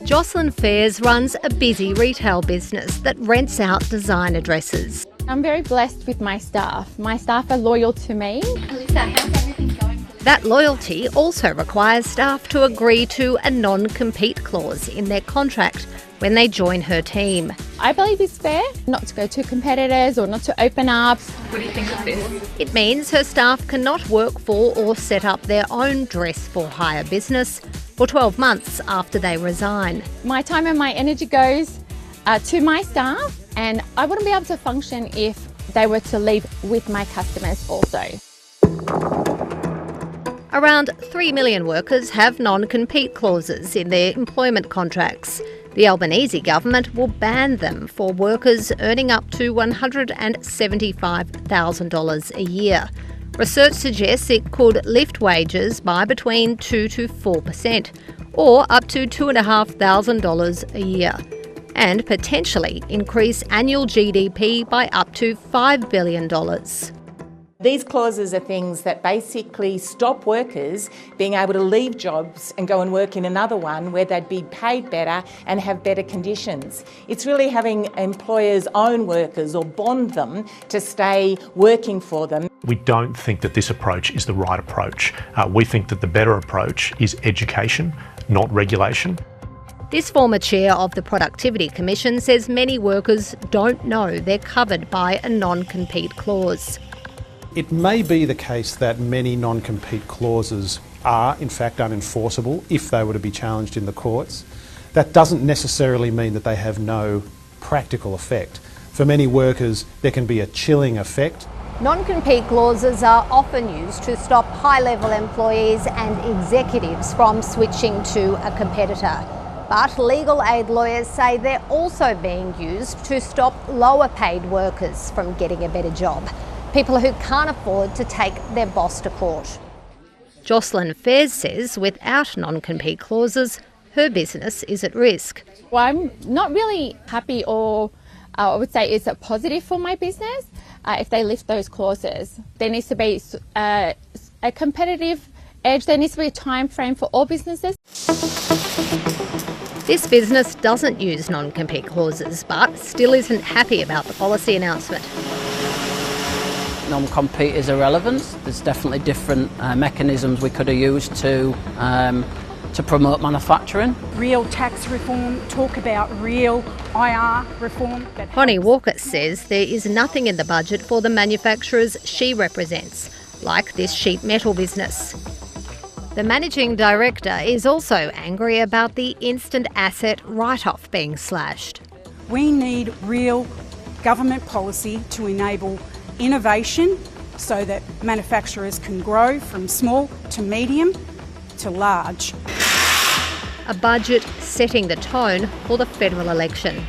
Jocelyn Fairs runs a busy retail business that rents out designer dresses. I'm very blessed with my staff. My staff are loyal to me. Alisa, how's everything going? That loyalty also requires staff to agree to a non-compete clause in their contract when they join her team. I believe it's fair not to go to competitors or not to open up. What do you think of this? It means her staff cannot work for or set up their own dress for hire business for 12 months after they resign. My time and my energy goes to my staff, and I wouldn't be able to function if they were to leave with my customers also. Around 3 million workers have non-compete clauses in their employment contracts. The Albanese government will ban them for workers earning up to $175,000 a year. Research suggests it could lift wages by between 2 to 4%, or up to $2,500 a year, and potentially increase annual GDP by up to $5 billion. These clauses are things that basically stop workers being able to leave jobs and go and work in another one where they'd be paid better and have better conditions. It's really having employers own workers or bond them to stay working for them. We don't think that this approach is the right approach. We think that the better approach is education, not regulation. This former chair of the Productivity Commission says many workers don't know they're covered by a non-compete clause. It may be the case that many non-compete clauses are in fact unenforceable if they were to be challenged in the courts. That doesn't necessarily mean that they have no practical effect. For many workers, there can be a chilling effect. Non-compete clauses are often used to stop high-level employees and executives from switching to a competitor. But legal aid lawyers say they're also being used to stop lower-paid workers from getting a better job. People who can't afford to take their boss to court. Jocelyn Fairs says without non-compete clauses, her business is at risk. Well, I'm not really happy, or I would say it's a positive for my business if they lift those clauses. There needs to be a competitive edge. There needs to be a time frame for all businesses. This business doesn't use non-compete clauses, but still isn't happy about the policy announcement. Non-compete is irrelevant. There's definitely different mechanisms we could have used to promote manufacturing. Real tax reform, talk about real IR reform. Connie Walker says there is nothing in the budget for the manufacturers she represents, like this sheet metal business. The managing director is also angry about the instant asset write-off being slashed. We need real government policy to enable innovation so that manufacturers can grow from small to medium to large. A budget setting the tone for the federal election.